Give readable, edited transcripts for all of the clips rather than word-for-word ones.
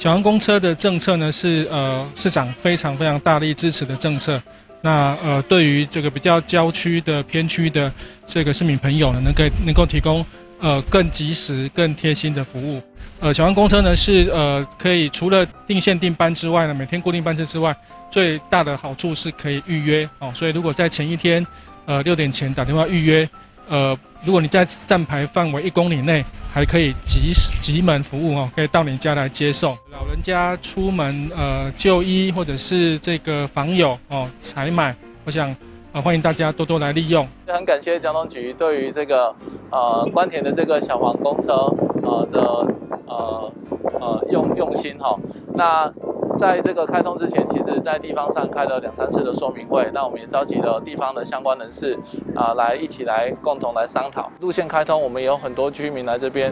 小黄公车的政策呢是市长非常大力支持的政策。那对于这个比较郊区的偏区的这个市民朋友呢，能够提供更及时、更贴心的服务。小黄公车呢是可以除了定线定班之外呢，每天固定班次之外，最大的好处是可以预约哦。所以如果在前一天6点前打电话预约，如果你在站牌范围1公里内，还可以即门服务哦，可以到你家来接送。老人家出门就医或者是这个访友哦采买，我想欢迎大家多多来利用。很感谢交通局对于这个关田的这个小黄公车的用心哈。那在这个开通之前，其实在地方上开了2、3次的说明会，那我们也召集了地方的相关人士一起来共同来商讨路线开通。我们也有很多居民来这边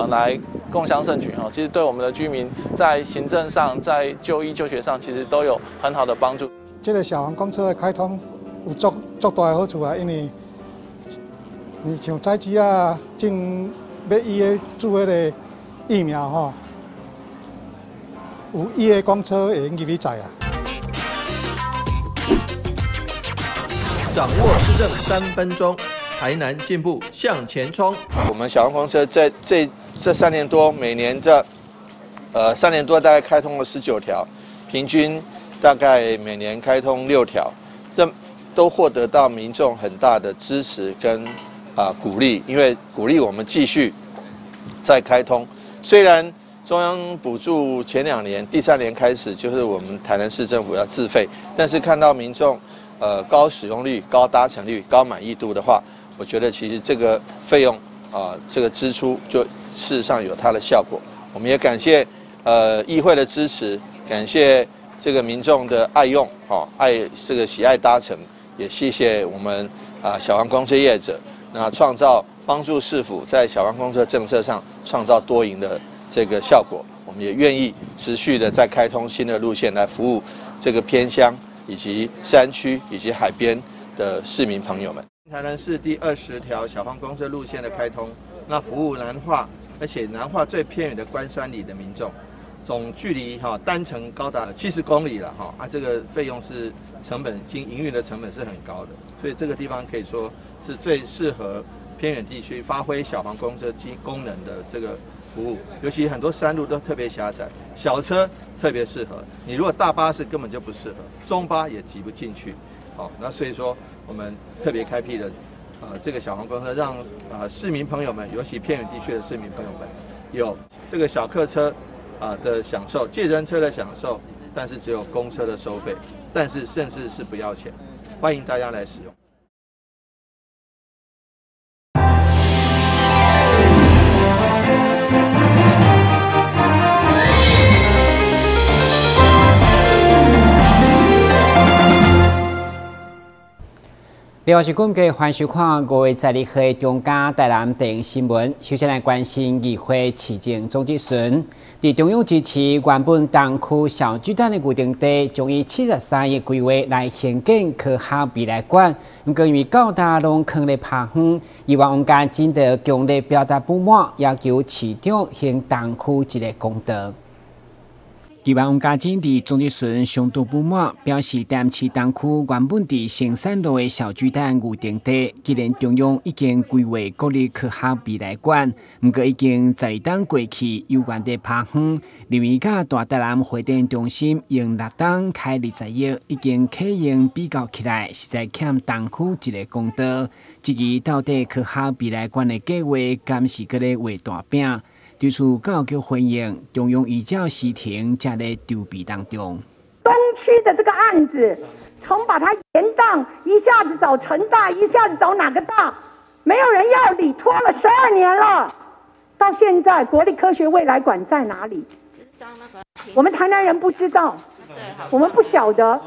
来共襄盛举哈。其实对我们的居民在行政上、在就医就学上，其实都有很好的帮助。这个小黄公车的开通有足大的好处啊，因为你像早期啊，正要伊个做迄个疫苗吼。有伊的公车会用入去载啊。掌握市政3分钟，台南进步向前冲。我们小黄公车这3年多，每年3年多大概开通了19条，平均大概每年开通6条，这都获得到民众很大的支持跟鼓励，因为鼓励我们继续再开通。虽然中央补助前2年，第3年开始就是我们台南市政府要自费，但是看到民众高使用率、高搭乘率、高满意度的话，我觉得其实这个费用这个支出就事实上有它的效果。我们也感谢议会的支持，感谢这个民众的爱用这个喜爱搭乘，也谢谢我们小黄公车业者，那帮助市府在小黄公车政策上创造多赢的这个效果。我们也愿意持续的再开通新的路线来服务这个偏乡以及山区以及海边的市民朋友们。台南市第20条小黄公车路线的开通，那服务南化，而且南化最偏远的关山里的民众，总距离单程高达70公里了这个费用是营运的成本是很高的，所以这个地方可以说是最适合偏远地区发挥小黄公车功能的这个服务，尤其很多山路都特别狭窄，小车特别适合。你如果大巴士根本就不适合，中巴也挤不进去。那所以说我们特别开辟了这个小黄公车，让市民朋友们，尤其偏远地区的市民朋友们，有这个小客车的享受，计程车的享受，但是只有公车的收费，但是甚至是不要钱，欢迎大家来使用。另外是估计欢收看5月12日中嘉台南电影新闻，首先来关心议会市政总质询。伫中央支持原本东区小巨蛋的预定地，将以73亿规划来兴建科学未来馆，不过因为较大拢坑咧拍远，以往王家真的强烈表达不满，要求市长兴东区一个公道。希望王家珍伫总质询相当不满，表示淡市东区原本伫成山路的小巨蛋预定地，既然中央已经规划国立科学未来馆，不过已经12档过去，又原地拍远，认为甲大台南会展中心用6档开20亿，已经启用比较起来，实在欠东区一个公道。至于到底科学未来馆的计划，敢是搁咧画大饼？对此，教育局回应，中央依照时程，正在筹备当中。东区的这个案子，从把它延宕，一下子找成大，一下子找哪个大，没有人要理，拖了12年了。到现在，国立科学未来馆在哪里？我们台南人不知道，我们不晓得。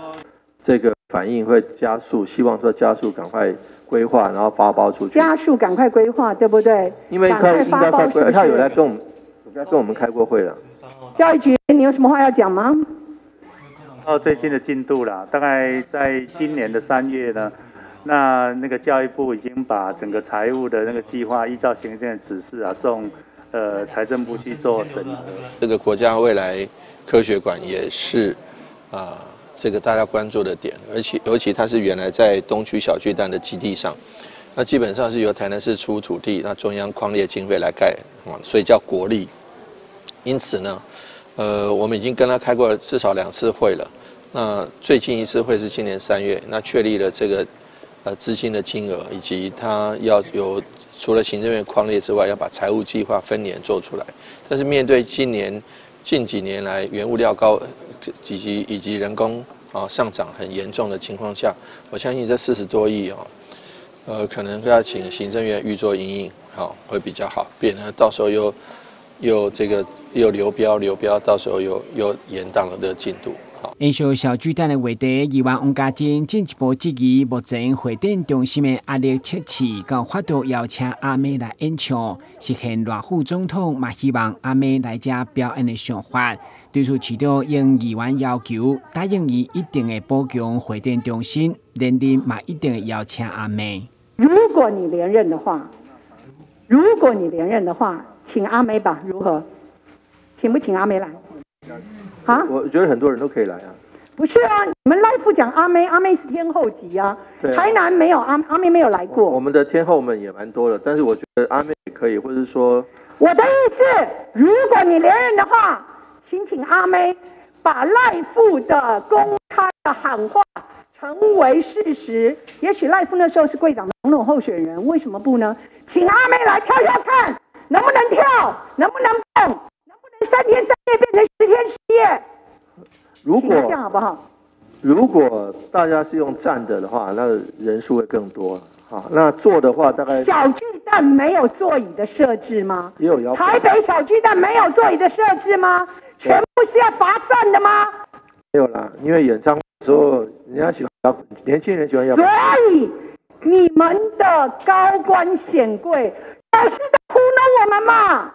这个反应会加速，希望说加速赶快规划，然后发包出去。加速赶快规划，对不对？因为他应该快规划，他有来跟我们开过会了。教育局，你有什么话要讲吗？到最新的进度啦，大概在今年的3月呢，那个教育部已经把整个财务的那个计划，依照行政的指示送财政部去做审核。这个国家未来科学馆也是这个大家关注的点，而且尤其它是原来在东区小巨蛋的基地上，那基本上是由台南市出土地，那中央匡列经费来盖，所以叫国立。因此呢，我们已经跟他开过至少2次会了。那最近一次会是今年3月，那确立了这个资金的金额，以及他要有除了行政院匡列之外，要把财务计划分年做出来。但是面对近几年来原物料高以及人工上涨很严重的情况下，我相信这40多亿可能要请行政院预做因应，会比较好，免得到时候又流标，到时候又延宕了这个进度。延续小巨蛋的话题，议员王家珍进一步质疑，目前会展中心的压力测试，到法度邀请阿妹来演唱，实现赖副总统嘛希望阿妹来这表演的想法。对此，市长应议员要求，答应伊一定会保强会展中心，连任嘛一定会邀请阿妹。如果你连任的话，请阿妹吧，如何？请不请阿妹来？啊？我觉得很多人都可以来啊。不是啊，你们赖副讲阿妹是天后级啊。台南没有阿妹没有来过。我们的天后们也蛮多的，但是我觉得阿妹也可以，或者是说，我的意思，如果你连任的话，请阿妹把赖副的公开的喊话成为事实。也许赖副那时候是贵党的总统候选人，为什么不呢？请阿妹来跳跳看，能不能跳，能不能蹦，能不能3天3夜变成10天10夜？如果这样好不好？如果大家是用站的话，那人数会更多。好，那坐的话大概小巨蛋没有座椅的设置吗？也有要求。台北小巨蛋没有座椅的设置吗？全部是要罚站的吗？没有啦，因为演唱会的时候，人家喜欢摇滚，年轻人喜欢摇滚。所以你们的高官显贵老是在糊弄我们嘛！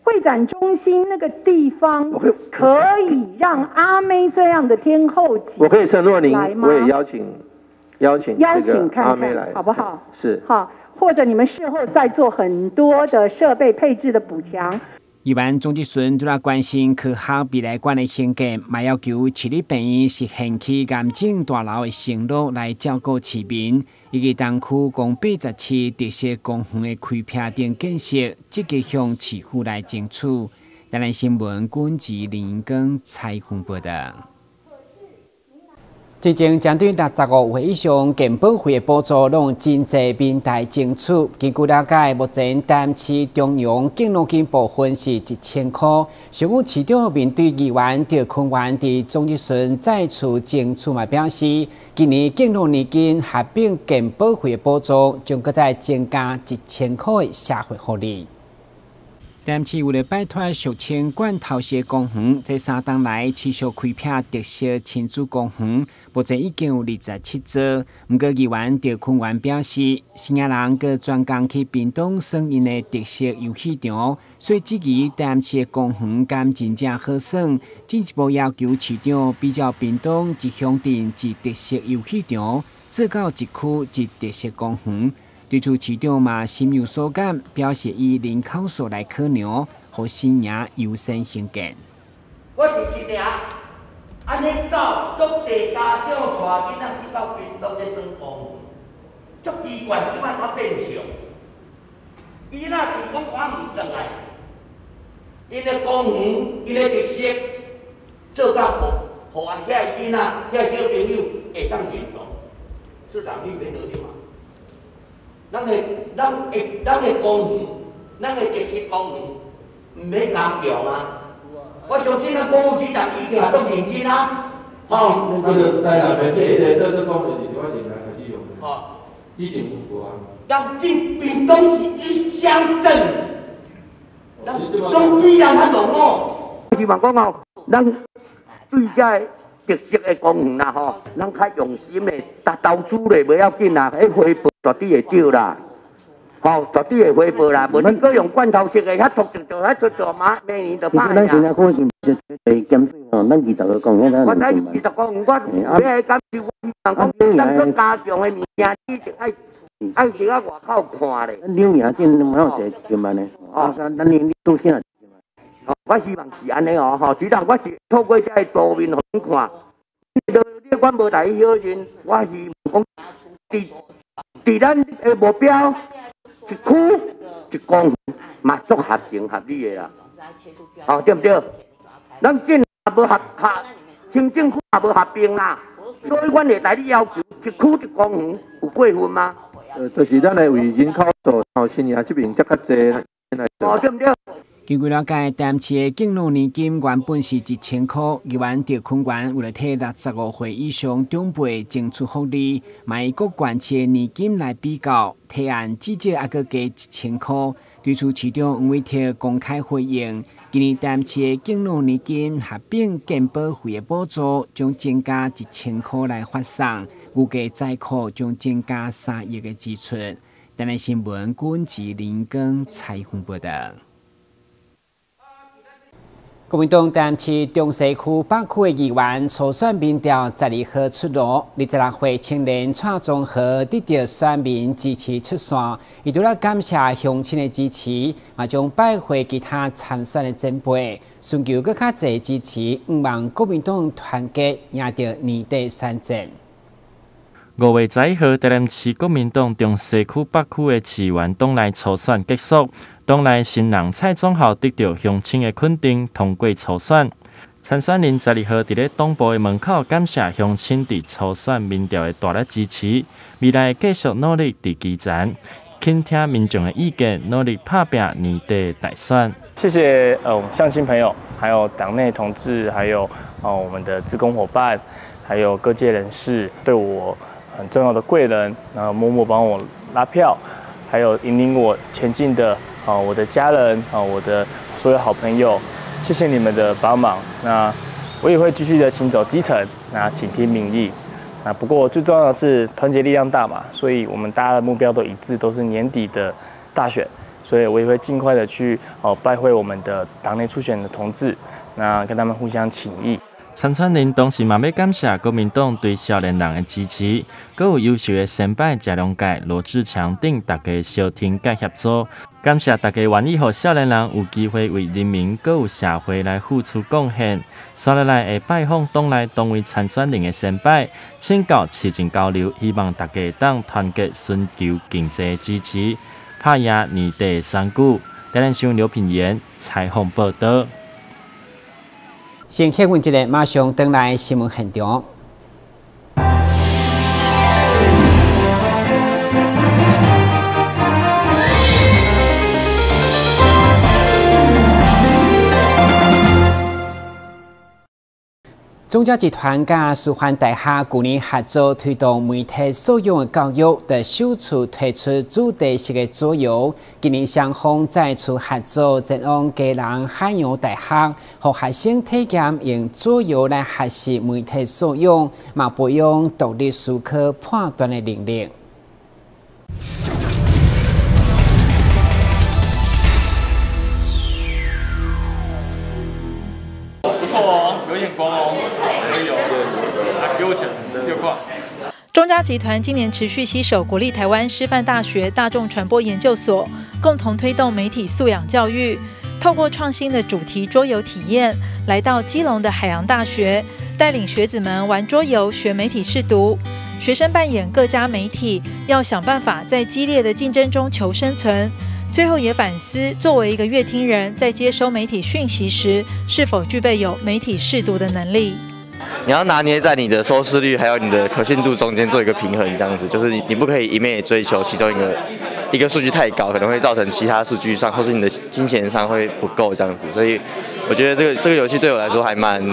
会展中心那个地方可以让阿妹这样的天后级，我可以承诺您，我也邀请阿妹来，好不好？是好，或者你们事后再做很多的设备配置的补强。议员钟志顺对他关心科学未来馆的兴建，嘛要求市立病院实现起癌症大楼的承诺来照顾市民，以及东区共87特色公园的开辟等建设，积极向市府来争取。台南新闻军事林根采访报道。真正针对65岁以上健保费的补助，拢真侪民代争取。根据了解，目前台南市中央敬老金部分是1000块。商务市长面对议员赵坤元伫总日顺再次争取嘛表示，今年敬老年金合并健保费的补助，将搁再增加1000块的社会福利。台南市为了摆脱俗称罐头式公园，这3天来持续开辟特色亲子公园，目前已经有27座。不过，议员赵坤元表示，新亚人佮专工去屏东耍因的特色游戏场，所以至于台南市的公园敢真正好耍，进一步要求市长比较屏东一乡镇一特色游戏场，做到一区一特色公园。对此，市长嘛心有所感，表示以人口数来考量，和新营优先兴建。我就是听，安尼走，足侪家长带囡仔去到屏东咧耍公园，足奇怪，即摆我变相，囡仔是讲我唔转来，因个公园，因个特色做到好，互啊遐囡仔、遐小朋友会当认同，市长你免落去嘛。咱的公园，咱的特色公园，唔免加强啊！我相信咱公务局长一定也都认真啊！吼，那个台南的这个特色公园是我年来开始用的，吼，以前有啊。咱进屏东是一乡镇，咱中基人较浓哦。希望讲吼，咱对这特色的公园啦吼，咱较用心的，投资咧袂要紧啦，迄回报绝对会少啦。吼，绝对会回报啦，无你搁用罐头式的，遐拖做嘛，明年就歹啊。咱现在可能会减税吼，咱20个公园咱。我睇20公园，我要感受我希望讲，咱搁加强的物件，一定爱去啊外口看咧。咱柳营镇冇有1万呢，哦，咱年度先。我希望是安尼哦，吼，只当我是透过这个图面互恁看，你我无大去小人，我是讲伫咱的目标一区一公园嘛足合情合理的啦，哦对不对？咱政也无合，行政区也无合并啦，所以阮会大力要求一区一公园有过分吗？就是咱的为人口数吼，新营这边则较济。哦对不对？根据了解，台南市的敬老年金原本是1000块，议员赵坤元为了替65岁以上长辈争取福利，买各县市的年金来比较，提案至少还阁加1000块。对此，市长黄伟哲公开回应，今年台南市的敬老年金合并健保费的补助将增加1000块来发送，预计在库将增加3亿的支出。台南新闻管制林根采访报道。国民党台南市中西区北区的议员初选民调12号出炉，26岁青年蔡宗和得到选民支持出线，伊除了感谢乡亲的支持，也将拜会其他参选的前辈，寻求更较侪支持，希望国民党团结赢得年底选战。5月11号，台南市国民党中西区北区的市员党内初选结束，党内新人蔡宗浩得到乡亲的肯定，通过初选。参选人12号伫咧党部的门口感谢乡亲伫初选民调的大力支持，未来继续努力伫基层，倾听民众的意见，努力打拼年底大选。谢谢乡亲朋友，还有党内同志，还有我们的志工伙伴，还有各界人士对我很重要的贵人，默默帮我拉票，还有引领我前进的我的家人我的所有好朋友，谢谢你们的帮忙。那我也会继续的行走基层，那倾听民意。那不过最重要的是团结力量大嘛，所以我们大家的目标都一致，都是年底的大选，所以我也会尽快的去拜会我们的党内初选的同志，那跟他们互相请益。参选人同时嘛要感谢国民党对少年人的支持，阁有优秀的先辈谢龙介、罗志强等大家小听甲协助，感谢大家愿意让少年人有机会为人民阁有社会来付出贡献。接下来会拜访党内党位参选人的先辈，请教市政交流，希望大家当团结寻求经济支持，打赢年底选举。台南新闻刘品言采访报道。先歇稳一下，马上回来新闻现场。中嘉集团甲师范大学去年合作推动媒体素养的教育，的首次推出主题式的桌游。今年双方再次合作前往基隆海洋大学，让学生体验用桌游来学习媒体素养，嘛培养独立思考判断的能力。不错哦，有眼光哦，有，给我钱6块。中嘉集团今年持续携手国立台湾师范大学大众传播研究所，共同推动媒体素养教育。透过创新的主题桌游体验，来到基隆的海洋大学，带领学子们玩桌游学媒体识读。学生扮演各家媒体，要想办法在激烈的竞争中求生存。最后也反思，作为一个乐听人，在接收媒体讯息时，是否具备有媒体识读的能力。你要拿捏在你的收视率还有你的可信度中间做一个平衡，这样子就是你不可以一面也追求其中一个数据太高，可能会造成其他数据上或是你的金钱上会不够这样子。所以我觉得这个游戏对我来说还蛮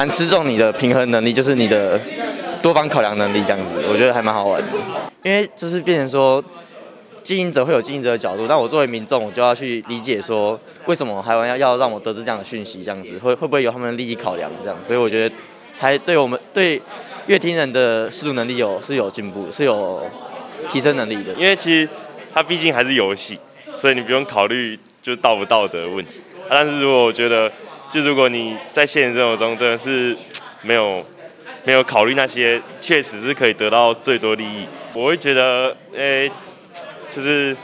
吃重你的平衡能力，就是你的多方考量能力这样子，我觉得还蛮好玩的。因为就是变成说，经营者会有经营者的角度，但我作为民众，我就要去理解说，为什么台湾要让我得知这样的讯息，这样子会不会有他们的利益考量这样？所以我觉得还对我们对乐听人的识读能力是有进步，是有提升能力的。因为其实它毕竟还是游戏，所以你不用考虑就道不道德的问题。但是如果我觉得，如果你在现实生活中真的是没有考虑那些，确实是可以得到最多利益。我会觉得，就是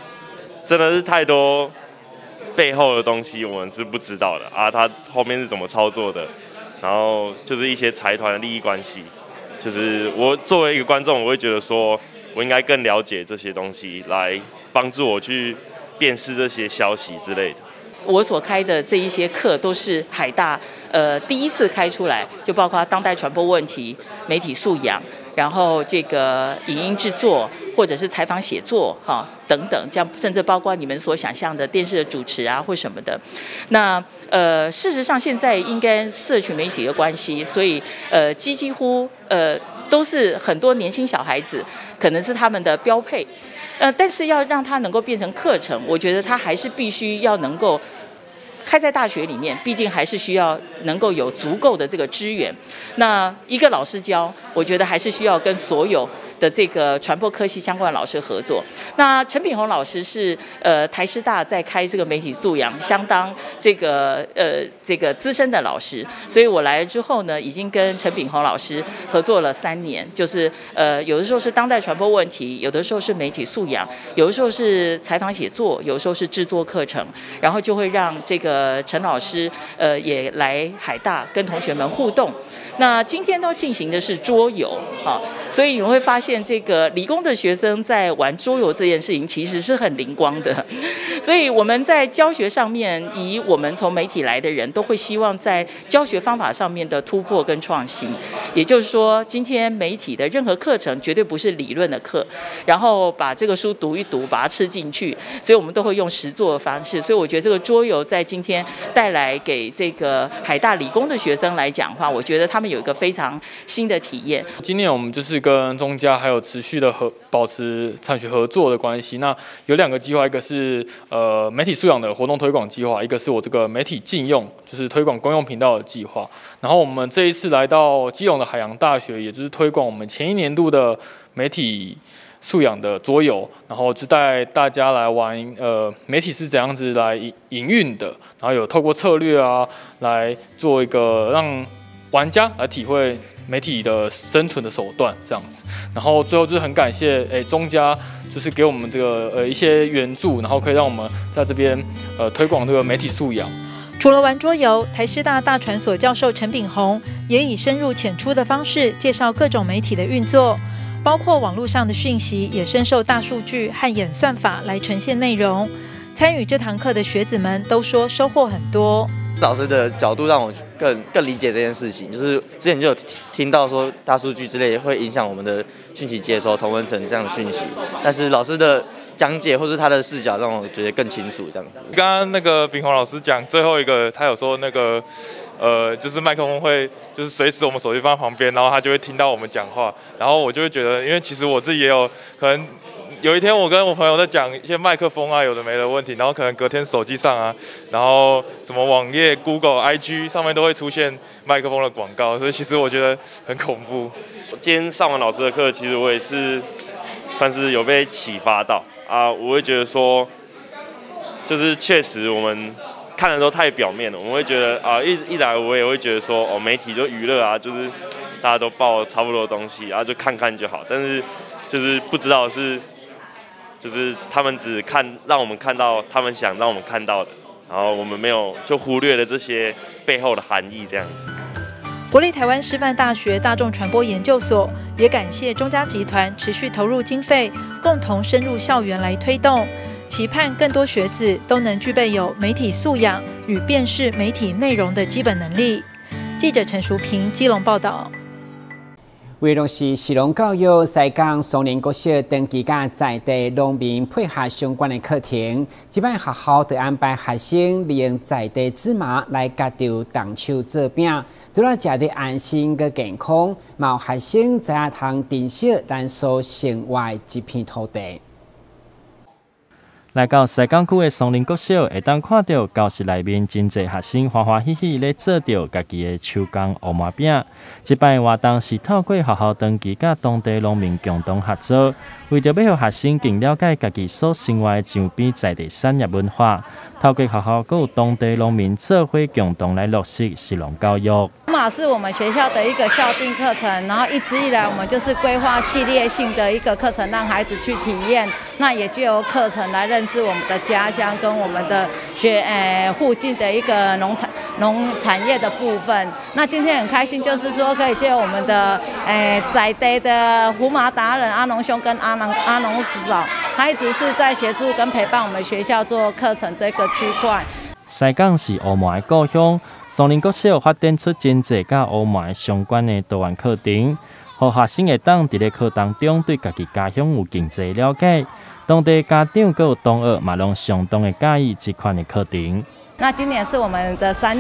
真的是太多背后的东西我们是不知道的啊，它后面是怎么操作的，然后就是一些财团的利益关系，就是我作为一个观众，我会觉得说我应该更了解这些东西，来帮助我去辨识这些消息之类的。我所开的这一些课都是海大第一次开出来，就包括当代传播问题、媒体素养，然后这个影音制作或者是采访写作等等，这样甚至包括你们所想象的电视的主持啊或什么的。那事实上现在应该社群媒体的关系，所以几乎都是很多年轻小孩子可能是他们的标配。但是要让它能够变成课程，我觉得它还是必须要能够开在大学里面，毕竟还是需要能够有足够的这个资源。那一个老师教，我觉得还是需要跟所有的这个传播科系相关的老师合作。那陈品宏老师是台师大在开这个媒体素养相当这个资深的老师，所以我来了之后呢，已经跟陈品宏老师合作了3年，就是有的时候是当代传播问题，有的时候是媒体素养，有的时候是采访写作，有的时候是制作课程，然后就会让这个陈老师也来海大跟同学们互动。那今天都进行的是桌游所以你会发现这个理工的学生在玩桌游这件事情其实是很灵光的。所以我们在教学上面，以我们从媒体来的人都会希望在教学方法上面的突破跟创新。也就是说，今天媒体的任何课程绝对不是理论的课，然后把这个书读一读，把它吃进去，所以我们都会用实作的方式。所以我觉得这个桌游在今天带来给这个海大理工的学生来讲的话，我觉得他们有一个非常新的体验。今年我们就是跟中嘉还有持续的保持产学合作的关系。那有2个计划，一个是媒体素养的活动推广计划，一个是我这个媒体禁用，就是推广公用频道的计划。然后我们这一次来到基隆的海洋大学，也就是推广我们前1年度的媒体素养的桌游，然后就带大家来玩媒体是怎样子来营运的，然后有透过策略来做一个让玩家来体会媒体的生存的手段这样子。然后最后就是很感谢中嘉就是给我们这个一些援助，然后可以让我们在这边推广这个媒体素养。除了玩桌游，台师大大传所教授陈炳宏也以深入浅出的方式介绍各种媒体的运作，包括网络上的讯息也深受大数据和演算法来呈现内容。参与这堂课的学子们都说收获很多。老师的角度让我更理解这件事情，就是之前就有听到说大数据之类会影响我们的讯息接收、同温层这样的讯息，但是老师的讲解或是他的视角让我觉得更清楚这样子。刚刚那个炳宏老师讲最后一个，他有说那个就是麦克风会就是随时我们手机放在旁边，然后他就会听到我们讲话，然后我就会觉得，因为其实我自己也有可能。有一天我跟我朋友在讲一些麦克风有的没的问题，然后可能隔天手机上然后什么网页、Google、IG 上面都会出现麦克风的广告，所以其实我觉得很恐怖。今天上完老师的课，其实我也是算是有被启发到我会觉得说，就是确实我们看的都太表面了，我们会觉得一来我也会觉得说媒体就娱乐就是大家都报差不多的东西就看看就好，但是就是不知道就是他们只让我们看到他们想让我们看到的，然后我们没有就忽略了这些背后的含义这样子。国立台湾师范大学大众传播研究所也感谢中嘉集团持续投入经费，共同深入校园来推动，期盼更多学子都能具备有媒体素养与辨识媒体内容的基本能力。记者陈淑平基隆报道。为落实士农教育，西港松林国小长期甲在地农民配合相关的课程，即摆学校就安排学生利用在地芝麻来家着动手做饼，除了食得安心佮健康，嘛有学生知影通珍惜咱所生活的一片土地。来到西港区的松林国小，会当看到教室内面真侪学生欢欢喜喜咧做着家己的手工乌麻饼。这摆活动是透过学校长期甲当地农民共同合作，为着要让学生更了解家己所生活的周边在地产业文化，透过学校佮有当地农民做伙共同来落实士农教育。马是我们学校的一个校定课程，然后一直以来我们就是规划系列性的一个课程，让孩子去体验。那也借由课程来认识我们的家乡跟我们的附近的一个农产业的部分。那今天很开心，就是说可以借由我们的在地的胡麻达人阿农兄跟阿农嫂，他一直是在协助跟陪伴我们学校做课程这个区块。西港是乌麻的故乡，松林国小发展出真侪甲乌麻相关的多元课程，让学生会当伫咧课堂中对家己家乡有更侪了解。当地家长佮有同学嘛，拢相当的介意这款的课程。那今年是我们的三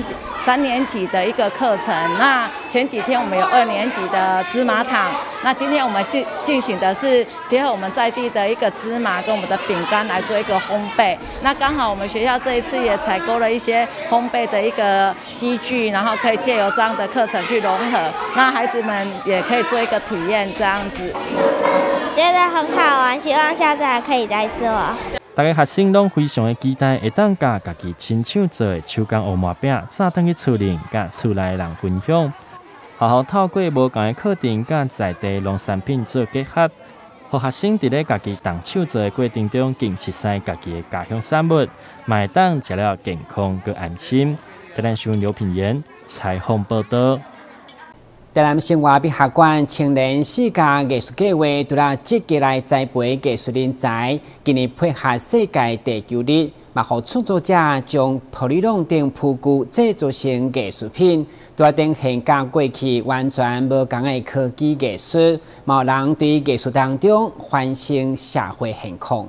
年级的一个课程。那前几天我们有2年级的芝麻糖。那今天我们进行的是结合我们在地的一个芝麻跟我们的饼干来做一个烘焙。那刚好我们学校这一次也采购了一些烘焙的一个机具，然后可以借由这样的课程去融合，那孩子们也可以做一个体验这样子。觉得很好玩，希望下次还可以再做。大家学生拢非常的期待，会当甲家己亲手做的手工乌麻饼，早登去厝里，甲厝内人分享。学校透过无同的课程，甲在地农产品做结合，让学生伫咧家己动手做的过程中，更熟悉家己的家乡产物，买当食了健康佮安心。台南新闻刘品言采访报道。台南生活美学馆青年世界艺术计划除了积极来栽培艺术人才，今年配合世界地球日，嘛让创作者将玻璃龙等铺具制作成艺术品，除了等现甲过去完全无同的科技艺术，嘛人对艺术当中反省社会现况。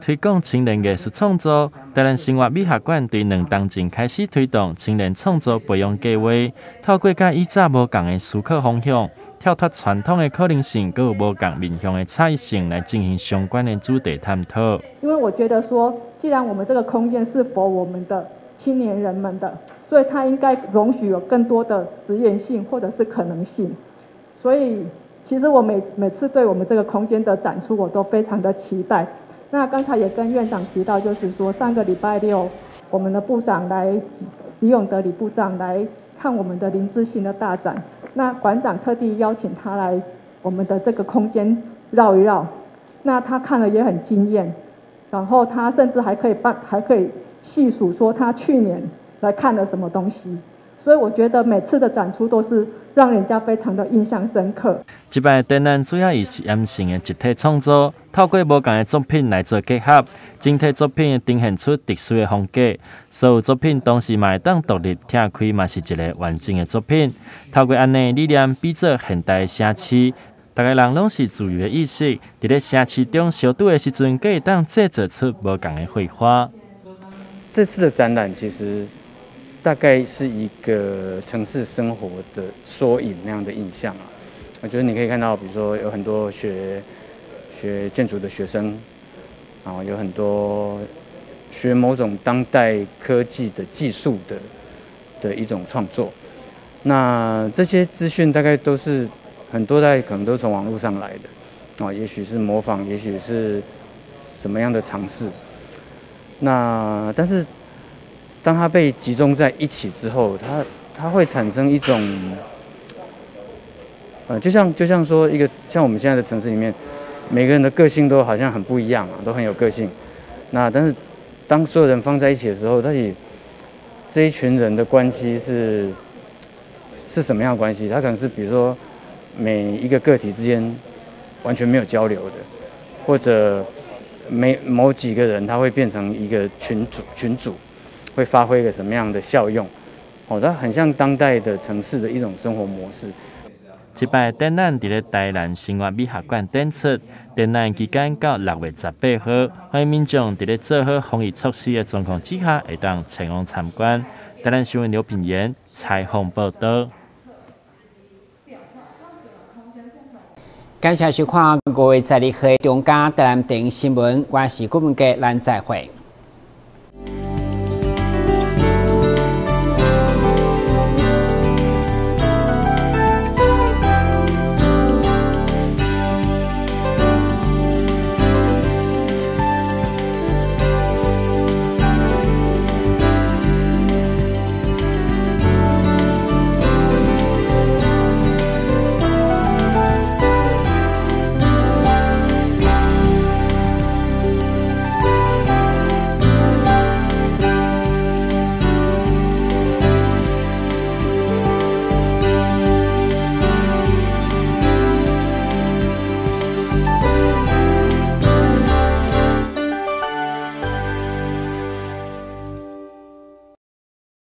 推广青年艺术创作，台南生活美学馆对2年前开始推动青年创作培养计划，透过甲以前无同的思考方向，跳脱传统的可能性，佮有无同面向的差异性来进行相关的主题探讨。因为我觉得说，既然我们这个空间是否我们的青年人们的，所以它应该容许有更多的实验性或者是可能性。所以，其实我每次对我们这个空间的展出，我都非常的期待。那刚才也跟院长提到，就是说上个礼拜六，我们的部长李永德李部长来看我们的林志信的大展。那馆长特地邀请他来我们的这个空间绕一绕，那他看了也很惊艳，然后他甚至还可以细数说他去年来看了什么东西。所以我觉得每次的展出都是让人家非常的印象深刻。这摆展览主要以实验性的集体创作，透过无同的作品来做结合，整体作品呈现出特殊的风格。所有作品同时嘛会当独立拆开，嘛是一个完整的作品。透过安尼理念，比作现代的城市，大家人拢是自由的意识，伫咧城市中相处的时阵，可以当制作出无同的绘画。这次的展览其实大概是一个城市生活的缩影那样的印象啊。我觉得你可以看到，比如说有很多学建筑的学生，然后有很多学某种当代科技的技术的一种创作。那这些资讯大概都是很多可能都从网络上来的，也许是模仿，也许是什么样的尝试。那但是当它被集中在一起之后，它会产生一种，就像说像我们现在的城市里面，每个人的个性都好像很不一样啊，都很有个性。那但是当所有人放在一起的时候，到底这一群人的关系是什么样的关系？它可能是比如说每一个个体之间完全没有交流的，或者某几个人他会变成一个群组。会发挥一个什么样的效用？它很像当代的城市的一种生活模式。这摆展览伫咧台南生活美学馆展出，展览期间到6月18号，欢迎民众伫咧做好防疫措施的状况之下，会当前往参观。台南新闻刘品言采访报道。感谢收看各位在你和中嘉台南电新闻，我是郭文杰，咱再会。